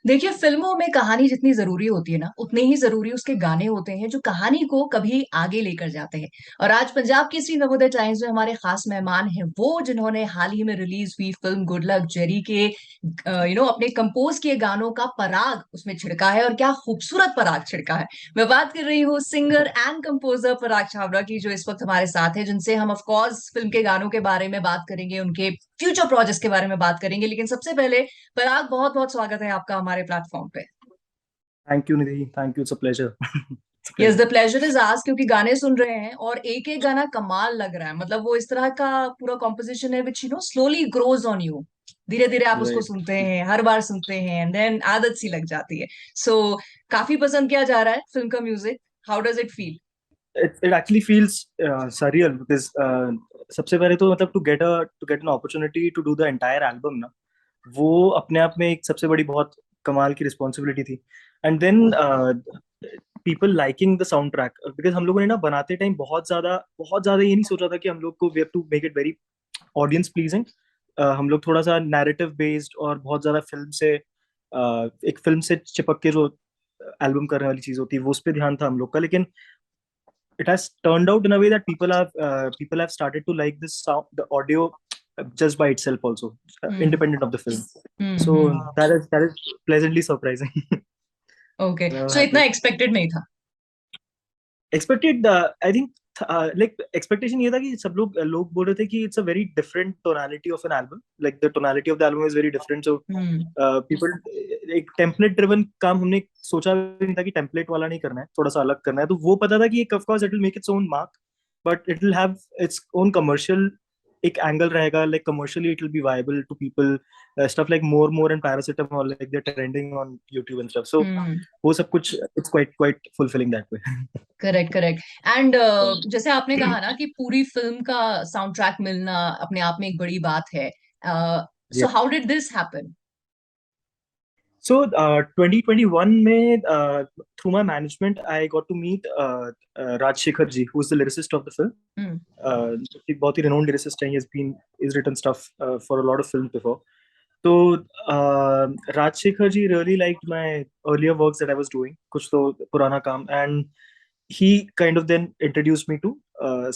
देखिए, फिल्मों में कहानी जितनी जरूरी होती है ना, उतने ही जरूरी उसके गाने होते हैं जो कहानी को कभी आगे लेकर जाते हैं। और आज पंजाब केसरी नवोदय टाइम्स में हमारे खास मेहमान हैं वो, जिन्होंने हाल ही में रिलीज हुई फिल्म गुड लक जेरी के अपने कंपोज किए गानों का पराग उसमें छिड़का है, और क्या खूबसूरत पराग छिड़का है। मैं बात कर रही हूँ सिंगर एंड कंपोजर पराग छाबड़ा की, जो इस वक्त हमारे साथ है, जिनसे हम ऑफ कोर्स फिल्म के गानों के बारे में बात करेंगे, उनके फ्यूचर प्रोजेक्ट्स के बारे में बात करेंगे। लेकिन सबसे पहले, पराग, बहुत बहुत स्वागत है आपका हमारे प्लेटफॉर्म पे। Thank you Nidhi, thank you, it's a pleasure. It's a yes, pleasure. The pleasure is ours, क्योंकि गाने सुन रहे हैं और एक एक गाना कमाल लग रहा है। मतलब वो इस तरह का पूरा कॉम्पोजिशन है विच स्लोली ग्रोज ऑन यू। धीरे धीरे आप उसको राइट। सुनते हैं, हर बार सुनते हैं, एंड देन आदत सी लग जाती है। सो काफी पसंद किया जा रहा है फिल्म का music. How does it feel? It actually feels surreal because सबसे पहले तो मतलब to get an opportunity to do the entire album ना, वो अपने आप में एक सबसे बड़ी बहुत कमाल की रिस्पॉन्सिबिलिटी थी। And then people liking the soundtrack, because हम लोगों ने ना बनाते टाइम बहुत ज्यादा ये नहीं सोचा था कि हम लोग को we have to make it very audience pleasing. हम लोग थोड़ा सा नैरेटिव बेस्ड और बहुत ज्यादा एक फिल्म से चिपक के जो एल्बम करने वाली चीज होती है वो उस पर ध्यान था हम लोग का। लेकिन it has turned out in a way that people have started to like this sound, the audio, just by itself also, hmm independent of the film. So hmm. that is pleasantly surprising. Okay, I'm सो इतना happy. Expected नहीं था? Expected, I think, like expectation ये था कि सब लोग बोल रहे थे कि it's a very different tonality of an album, like the tonality of the album is very different. So hmm people, एक टेम्पलेट ड्रिवन काम हमने सोचा भी नहीं था कि टेम्पलेट वाला नहीं करना है, थोड़ा सा अलग करना है। तो वो पता था कि of course it will make its own mark, but it will have its own commercial एक एंगल रहेगा, like commercially it will be viable to people. Stuff like more and paracetamol, like they trending on YouTube and stuff. So hmm. वो सब कुछ it's quite quite fulfilling that way. Correct correct. And जैसे आपने कहा ना कि पूरी film का साउंड ट्रैक मिलना अपने आप में एक बड़ी बात है। So how did this happen? So, 2021 में, through my management, I got to meet Raj Shekhar ji, who is the lyricist of the film. हम्म एक बहुत ही renowned lyricist है. He's written stuff for a lot of films before. तो Raj Shekhar ji really liked my earlier works that I was doing, कुछ तो पुराना काम, and he kind of then introduced me to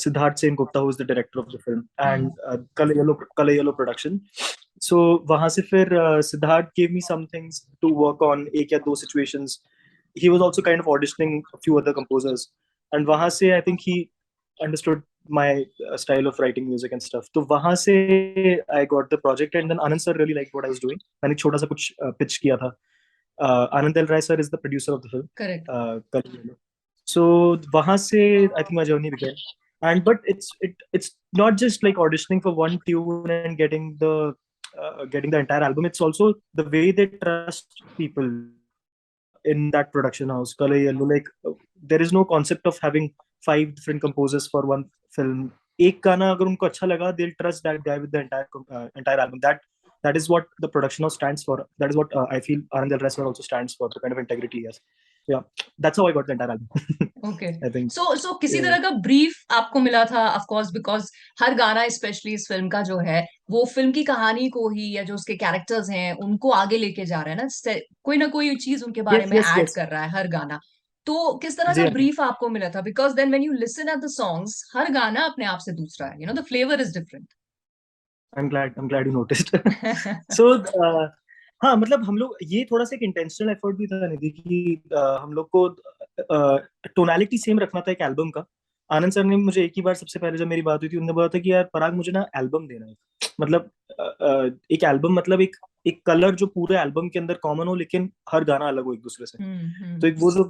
Siddharth Sen Gupta, who is the director of the film, and hmm Color Yellow Production. So वहां से फिर Siddharth gave me some things to work on, एक या दो situations. He was also kind of auditioning a few other composers, and वहां से I think he understood my style of writing music and stuff. तो वहां से I got the project, and then Anand sir really liked what I was doing. मैंने छोटा सा कुछ pitch किया था. Anand L Rai sir is the producer of the film. Correct. Color Yellow. So वहां से I think my journey began. And but it's not just like auditioning for one tune and getting the entire album. It's also the way they trust people in that production house, Color Yellow. Like there is no concept of having five different composers for one film. एक गाना अगर उनको अच्छा लगा, they'll trust that guy with the entire album. That is what the production house stands for. That is what I feel Anand Rai sir also stands for. The kind of integrity he has. Yeah, that's how I got the entire album. Okay. I think. सो किसी Yeah. तरह का brief आपको मिला था, of course, because हर गाना specially इस film का जो है, वो फिल्म की कहानी को ही या जो उसके कैरेक्टर्स हैं उनको आगे लेके जा रहा है कोई ना कोई चीज उनके बारे Yes, में yes, ऐड yes. कर रहा है हर गाना। तो किस तरह का जी, ब्रीफ आपको मिला था? Because then when you listen at the songs, हर गाना अपने आप से दूसरा है, the flavour is I'm glad you noticed. Different. So, हाँ, मतलब हम लोग ये थोड़ा सा एक इंटेंशनल एफर्ट भी था निधि कि हम लोग को टोनालिटी सेम रखना था एक एल्बम का। आनंद सर ने मुझे एक ही बार, सबसे पहले जब मेरी बात हुई थी, उन्होंने बोला था कि यार पराग, मुझे ना एल्बम देना है। मतलब एक एल्बम, मतलब एक कलर जो पूरे एल्बम के अंदर कॉमन हो, लेकिन हर गाना अलग हो एक दूसरे से। तो एक वो जो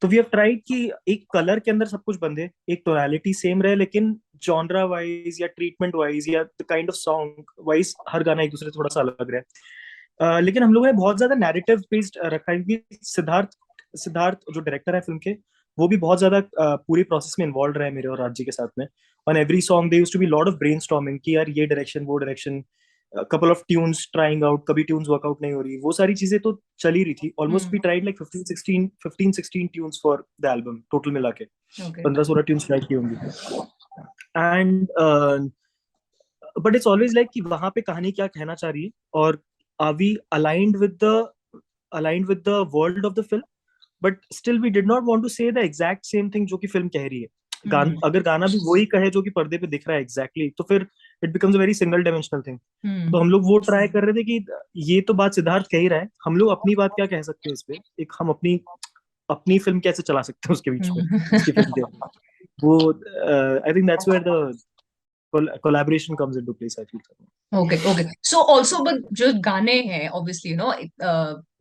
तो वी हैव ट्राइड कि एक कलर के अंदर सब कुछ बंधे, एक टोनालिटी सेम रहे, लेकिन जॉनरा वाइज या ट्रीटमेंट वाइज या the kind of song wise हर गाना एक दूसरे से थोड़ा सा अलग रहे। लेकिन हम लोगों ने बहुत ज्यादा नैरेटिव बेस्ड रखा है, क्योंकि सिद्धार्थ जो डायरेक्टर है फिल्म के, वो भी बहुत ज्यादा पूरी प्रोसेस में इन्वॉल्व रहे मेरे और राज्य के साथ में। On every song they used to be lot of brainstorming कि यार ये डायरेक्शन, वो direction, couple of tunes trying out, कभी ट्यून्स वर्कआउट नहीं हो रही, वो सारी चीजें तो चल ही रही थी। Almost we tried like 15 16 tunes for the album total मिला के। ओके। 15 16 ट्यून्स ट्राई की होंगी। And but it's always like कि वहां पे कहानी क्या कहना चाह रही है, और are we aligned with the aligned with the world of the film, but still we did not want to say the exact same thing जो कि फिल्म कह रही है. अगर गाना भी वही कहे जो कि पर्दे पे दिख रहा है एग्जैक्टली तो फिर it becomes a very single dimensional thing. तो हम लोग वो ट्राई कर रहे थे कि ये तो बात सिद्धार्थ कह ही रहा है, हम लोग अपनी बात क्या कह सकते हैं इस पे, एक हम अपनी अपनी फिल्म कैसे चला सकते हैं उसके बीच में, उसकी फिल्म के वो. I think that's where the collaboration comes into place, I feel. Okay okay. So also but जो गाने हैं ऑब्वियसली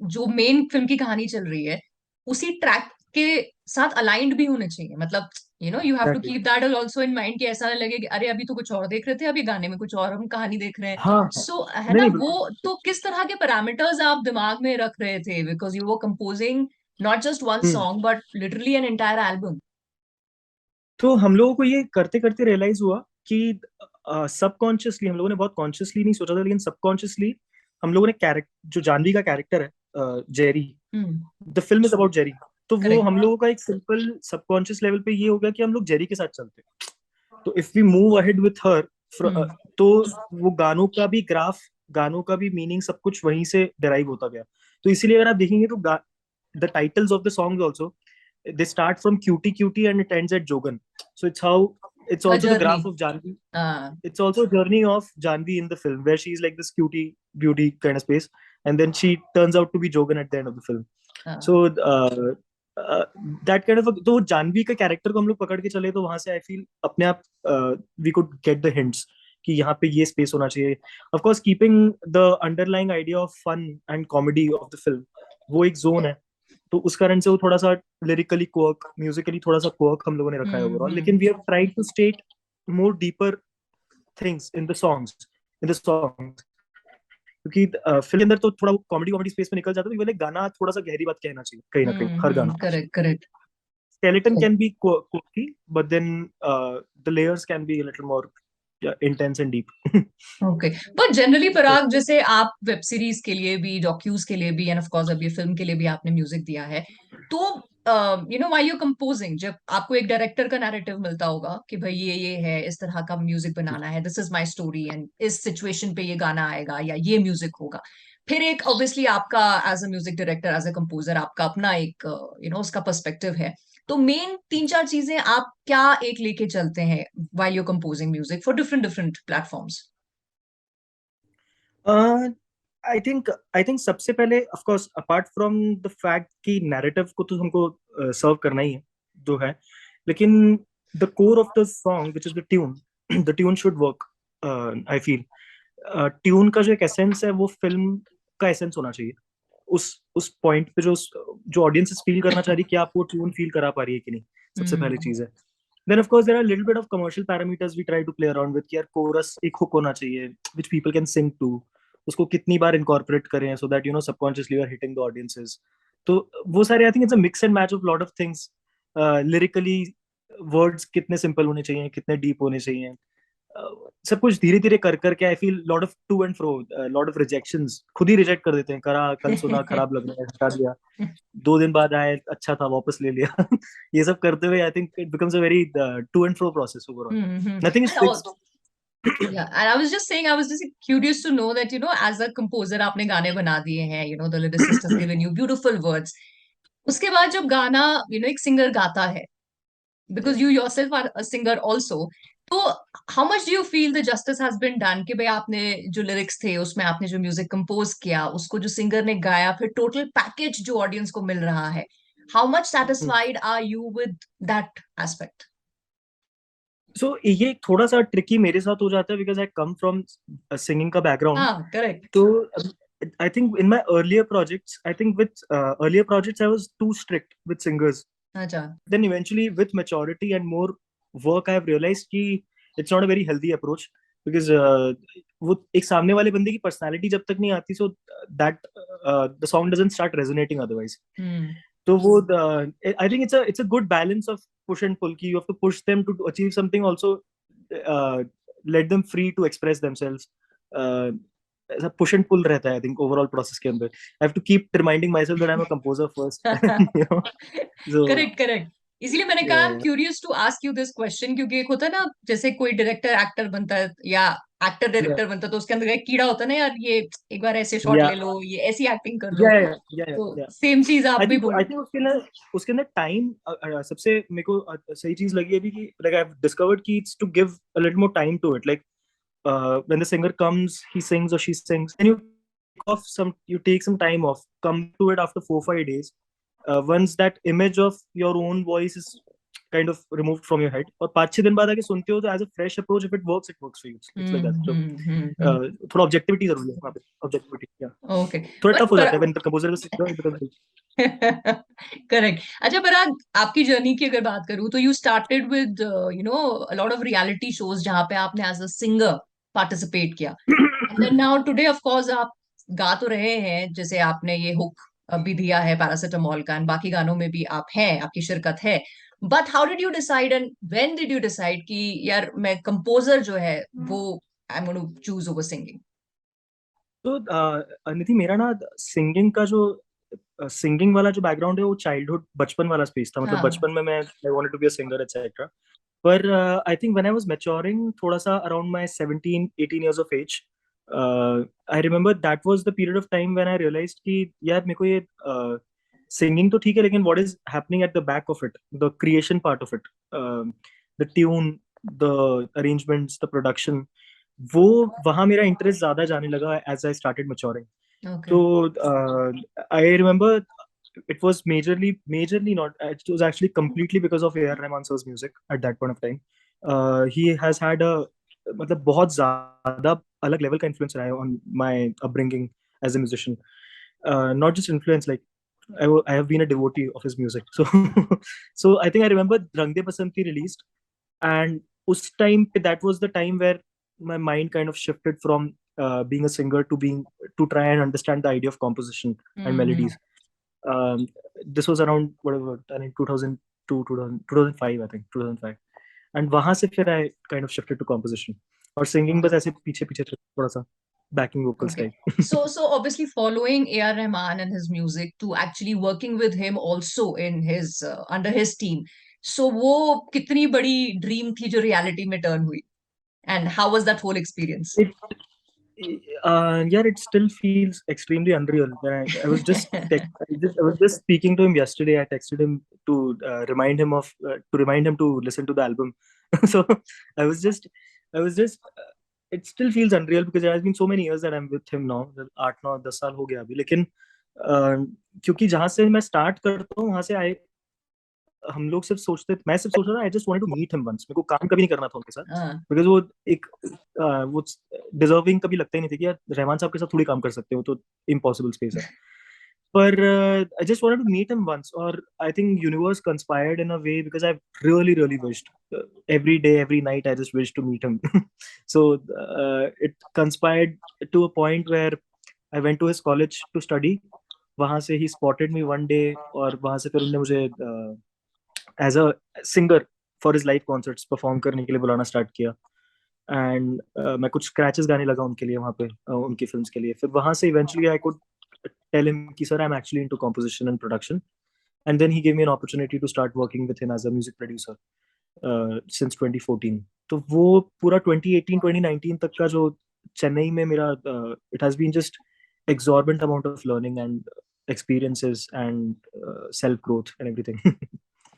जो मेन फिल्म की कहानी चल रही है उसी ट्रैक के साथ अलाइंड भी होने चाहिए. मतलब you have to exactly. Keep that also in mind कि ऐसा ना लगे कि अरे अभी तो कुछ और देख रहे थे, अभी गाने में कुछ और हम कहानी देख रहे हैं. हाँ हाँ. सो है नहीं ना नहीं वो. बिल्कुल. तो किस तरह के पैरामीटर्स आप दिमाग में रख रहे थे, बिकॉज यू वो composing not just one hmm. Song but literally an entire album. तो हम लोगों को ये करते करते रियलाइज हुआ कि सबकॉन्शियसली, हम लोगों ने बहुत कॉन्शियसली नहीं सोचा था, लेकिन सबकॉन्शियसली हम लोगों ने कैरेक्टर, जो जानवी का कैरेक्टर है Jerry, the film is about Jerry. तो वो करेक्ट. हम लोगों का एक सिंपल सबकॉन्शियस लेवल पे ये हो गया कि हम लोग जेरी के साथ चलते हैं. तो if we move ahead with her, तो वो गानों का भी ग्राफ, गानों का भी मीनिंग सब कुछ वहीं से डिराइव होता गया. तो इसीलिए अगर आप देखेंगे तो the titles of the songs also, they start from cutie cutie and it ends at jogan. So it's a also the journey. graph of Janvi. हाँ. It's also a journey of Janvi in the film where she's like this cutie beauty kind of space, and then she turns out to be jogan at the end of the film. हाँ. So that kind of तो जानवी का character को हम लोग पकड़ के चले तो वहां से आई फील अपने आप we could get the hints कि यहाँ पे ये स्पेस होना चाहिए. Of course keeping the underlying idea of fun and comedy of the film, वो एक जोन है. तो उस कारण से वो थोड़ा सा लिरिकली क्वर्क, म्यूजिकली थोड़ा सा क्वर्क हम लोगों ने रखा है ओवरऑल, हम्म. लेकिन we have tried to state more deeper things in the songs, क्योंकि फिल्म के अंदर तो थोड़ा कॉमेडी कॉमेडी स्पेस में निकल जाता है, तो गाना थोड़ा सा गहरी बात कहना चाहिए कहीं ना कहीं, हर गाना. Correct correct. skeleton can be quirky, but then the layers can be a little more, yeah, intense and deep. Okay. But generally Parag, जैसे आप वेब सीरीज के लिए भी, डॉक्यूज के लिए भी, एंड ऑफ कोर्स अब ये फिल्म के लिए भी आपने म्यूजिक दिया है, तो व्हाइल यू कंपोजिंग, जब आपको एक डायरेक्टर का नैरेटिव मिलता होगा कि भाई ये है, इस तरह का म्यूजिक बनाना है, this is my story and इस सिचुएशन पे ये गाना आएगा या ये म्यूजिक होगा. फिर एक ऑब्वियसली आपका as a music director, as a composer, आपका अपना एक उसका पर्सपेक्टिव है. तो मेन तीन चार चीजें आप क्या एक लेके चलते हैं while you composing music for different different platforms. I think सबसे पहले of course apart from the fact कि नैरेटिव को तो हमको सर्व करना ही है जो है, लेकिन the core of the song which is the tune should work. I feel tune का जो एक एसेंस है वो फिल्म का एसेंस होना चाहिए. उस पॉइंट पे जो ऑडियंस फील करना चाह रही है, कि आप वो ट्यून फील करा पा रही है कि नहीं, सबसे पहली चीज है. Then of course there are little bit of commercial parameters we try to play around with, कि यार कोरस एक हुक होना चाहिए which people can sing too, उसको कितनी बार इनकॉर्पोरेट करें so that subconsciously we are hitting the audiences. तो वो सारे I think it's a mix and match of lot of things. Lyrically words कितने सिंपल होने चाहिए, कितने डीप होने चाहिए, सब कुछ धीरे धीरे कर करके I feel lot of to and fro, lot of rejections, खुद ही रिजेक्ट कर देते हैं. करा, कल सुना, खराब लग रहा है, हटा दिया, 2 दिन बाद आए, अच्छा था, वापस ले लिया. ये सब करते हुए I think it becomes a very to and fro process overall. Nothing is fixed. Yeah, and I was just saying, I was just curious to know that, as a composer, आपने गाने बना दिए हैं, the lyricist has given you beautiful words. उसके बाद जब गाना, एक सिंगर गाता है, because you yourself are a singer also, तो how much do you feel the justice has been done कि भाई आपने जो lyrics थे उसमें आपने जो म्यूजिक कंपोज किया, उसको जो सिंगर ने गाया, फिर टोटल पैकेज जो ऑडियंस को मिल रहा है, how much satisfied are you with that aspect? सो ये थोड़ा सा ट्रिकी मेरे साथ हो जाता है because I come from singing का बैकग्राउंड. हाँ, करेक्ट. तो I think in my earlier projects, I think with earlier projects, I was too strict with singers. अच्छा. Then eventually, with maturity and more work, I have realized कि it's not a very healthy approach because वो एक सामने वाले बंदे की personality जब तक नहीं आती, so that the song doesn't start resonating otherwise. तो वो I think it's a good balance of push and pull. कि you have to push them to achieve something, also let them free to express themselves. ऐसा push and pull रहता है I think overall process के अंदर. I have to keep reminding myself that I am a composer first. So correct correct. इसीलिए मैंने कहा, I am curious to ask you this question, क्योंकि एक होता है ना, जैसे कोई डायरेक्टर एक्टर बनता है या एक्टर yeah, डायरेक्टर बनता है तो उसके अंदर एक कीड़ा होता है ना यार, ये एक बार ऐसे शॉट ले yeah, लो, ये ऐसी एक्टिंग कर लो। yeah, yeah, yeah, yeah, तो yeah. सेम चीज आप भी बोल। आई थिंक उसके अंदर टाइम सबसे मेरे को सही चीज लगी अभी कि लाइक आई हैव डिस्कवर्ड कि it's to give a little more time to it like when the singer comes, he sings or she sings, and you take some time off, come to it after 4 5 days. Once that image of your own voice is kind of removed from your head, और 5 6 दिन बाद आके सुनते हो तो as a fresh approach, if it works for you. It's like that. So थोड़ा objectivity जरूरी है वहाँ पे, ऑब्जेक्टिविटी या ओके। थोड़ा टफ हो पर जाता है when the composer is singer, it becomes correct. अच्छा पराग, आपकी जर्नी की अगर बात करूं तो you started with a lot of reality shows जहां पे आपने एज अ सिंगर पार्टिसिपेट किया, and then now today of course आप गा तो रहे हैं, जैसे आपने ये हुक भी दिया है पैरासिटामोल का, एंड बाकी गानों में भी आप हैं, आपकी शिरकत है। But how did you decide and when did you decide कि यार मैं कंपोजर जो है वो I am going to choose over singing? तो निधि मेरा ना सिंगिंग वाला जो बैकग्राउंड है वो चाइल्डहुड बचपन वाला स्पेस था, मतलब हाँ। बचपन में मैं I wanted to be a singer etcetera. पर I think when I was maturing थोड़ा सा around my 17 18 years of age, I remember that was the period of time when I realized कि यार मेरे को ये सिंगिंग तो ठीक है लेकिन what is happening at the back of it, the creation part of it, the tune, the arrangements, the production, वो वहाँ मेरा इंटरेस्ट ज्यादा जाने लगा as I started maturing. Okay. तो I remember it was majorly not, it was actually completely because of A.R. Rahman sir's music at that point of time. He has had a मतलब बहुत ज्यादा अलग level का influence रहा है on my upbringing as a musician. Not just influence, like I have been a devotee of his music. So so I think I remember Rang De Basanti released, and उस time पे that was the time where my mind kind of shifted from being a singer to being to try and understand the idea of composition and hmm. melodies. um, this was around whatever, I think 2002 2005, I think 2005, and वहां से फिर I kind of shifted to composition, और singing बस ऐसे पीछे पीछे थोड़ा सा backing vocals Okay. type. So obviously following A.R. Rahman and his music to actually working with him also in his under his team. So वो कितनी बड़ी ड्रीम थी जो रियलिटी में टर्न हुई, and how was that whole experience? It yeah, it still feels extremely unreal. When I was I was just speaking to him yesterday. I texted him to remind him to listen to the album. So I was just I was just it still feels unreal because it has been so many years that I'm with him now. 8 9 10 साल हो गया अभी, लेकिन क्योंकि जहां से मैं start करता हूँ वहां से हम लोग सिर्फ सोचते, मैं सिर्फ सोच रहा था I just wanted to meet him once, मेरे को काम कभी नहीं करना था उनके साथ, हाँ। बिकॉज वो एक वो डिजर्विंग कभी लगता ही नहीं था कि यार रहमान साहब के साथ थोड़ी काम कर सकते हो, तो इम्पॉसिबल स्पेस है। पर I just wanted to meet him once, और I think universe conspired in a way because I really really wished every day every night I just wished to meet him. So it conspired to a point where I went to his college to study. वहां से ही spotted me one day, और वहां से फिर उन्होंने मुझे as a singer for his live concerts perform करने के लिए बुलाना स्टार्ट किया। एंड मैं कुछ स्क्रैचेस गाने लगा उनके लिए वहाँ पे, उनकी फिल्म्स के लिए। फिर वहां से eventually I could tell him कि sir I am actually into composition and production, and then he give me an opportunity to start working with him as a music producer since 2014। तो वो पूरा 2018 2019 तक का जो चेन्नई में मेरा, it has been just exorbitant amount of learning and experiences and self growth and everything.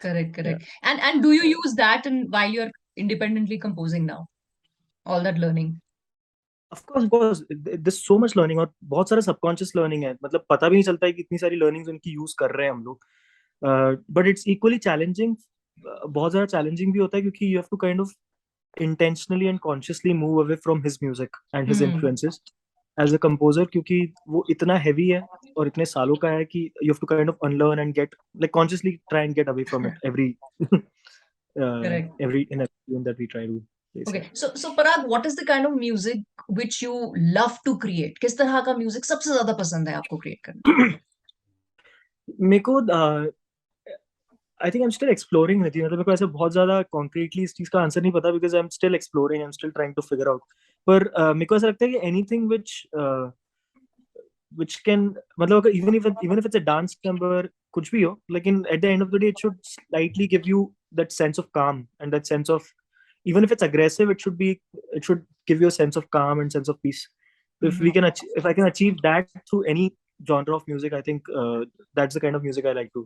Correct, Yeah. correct. And do you use that and while you're independently composing now, all that learning? Of course, there's so much learning, और बहुत सारा subconscious learning है, मतलब पता भी नहीं चलता है कि इतनी सारी learnings उनकी यूज कर रहे हैं हम लोग। But it's equally challenging, बहुत ज़्यादा challenging भी होता है क्योंकि you have to kind of intentionally and consciously move away from his music and his hmm. influences as a composer, क्योंकि वो इतना heavy है और इतने सालों का है कि you have to kind of unlearn and get, like, consciously try and get away from it Correct. in every tune that we try to place. Okay, so Parag, what is the kind of music which you love to create? किस तरह का music सबसे ज्यादा पसंद है आपको create करना? मेरे को I think I am still exploring रहती है, मतलब मेरे को ऐसे बहुत ज्यादा कॉन्क्रीटली इस चीज का आंसर नहीं पता because I am still exploring, I am still trying to figure out. पर मेरे को ऐसा लगता है कि एनीथिंग which can, मतलब अगर even if it's a dance number, कुछ भी हो, लेकिन at the end of the day it should slightly give you that sense of calm and that sense of even if it's aggressive, it should give you a sense of calm and sense of peace. So if Mhm. we can if I can achieve that through any genre of music, I think that's the kind of music I like to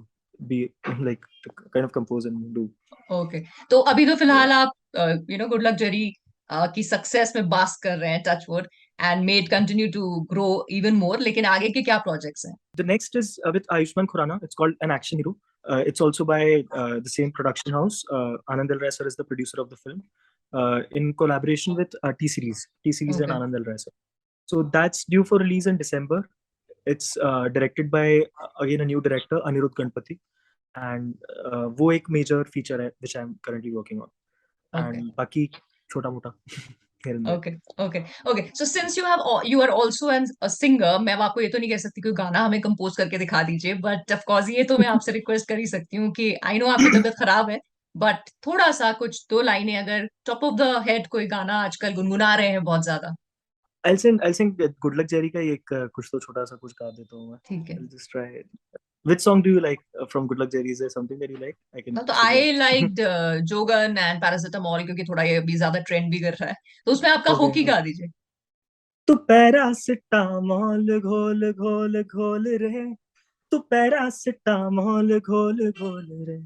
be like to kind of compose and do. Okay, तो अभी तो Yeah. फिलहाल आप good luck जरी की success में bask कर रहे हैं, touch wood, and may it continue to grow even more, लेकिन आगे के क्या प्रोजेक्ट्स हैं? The next is with Ayushman Khurrana. It's called An Action Hero. It's also by the same production house. Anand Rai sir is the producer of the film, in collaboration with T Series, T Series and okay, Anand Rai sir. So that's due for release in December. It's directed by again a new director, Anirudh Ganpati, and वो एक major feature है which I'm currently working on. Okay, And बाकी छोटा मोटा here and there. Okay, okay, okay. So since you are also an singer, मैं अब आपको ये तो नहीं कह सकती कोई गाना हमें कंपोज करके दिखा दीजिए, बट ऑफ कोर्स ये तो मैं आपसे रिक्वेस्ट कर ही सकती हूँ कि आई नो आपकी तबीयत खराब है, बट थोड़ा सा कुछ दो लाइनें अगर टॉप ऑफ द हेड कोई गाना आजकल गुनगुना रहे हैं बहुत ज्यादा। I'll sing Good Luck Jerry का एक कुछ तो छोटा सा कुछ गा देता हूँ मैं. ठीक है। I'll just try it. Which song do you like from Good Luck Jerry? Is there something that you like? I can तो suggest. I like Jogan and paracetamol, क्योंकि थोड़ा ये अभी ज्यादा ट्रेंड भी कर रहा है, तो उसमें आपका Okay, होकी गा okay. दीजिए। तू पैरासिटामोल घोल घोल घोल रे, तू पैरासिटामोल घोल घोल रे,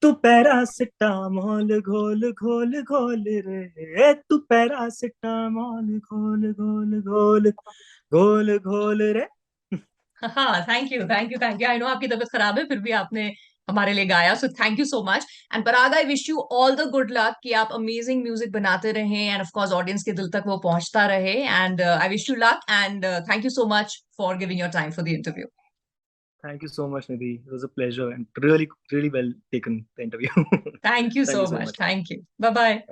तू पैरासिटामोल घोल घोल घोल रे, तू पैरासिटामोल घोल घोल घोल घोल घोल रे. हाँ, thank you, thank you, thank you. I know आपकी तबीयत खराब है, फिर भी आपने हमारे लिए गाया, so thank you so much. And Parag, I wish you all the good luck कि आप अमेजिंग म्यूजिक बनाते रहें, एंड ऑफ कोर्स ऑडियंस के दिल तक वो पहुंचता रहे, and I wish you luck, and thank you so much for giving your time for the interview. Thank you so much, Nidhi. It was a pleasure and really, really well taken the interview. Thank you Thank so you so much, much. Thank you, bye bye.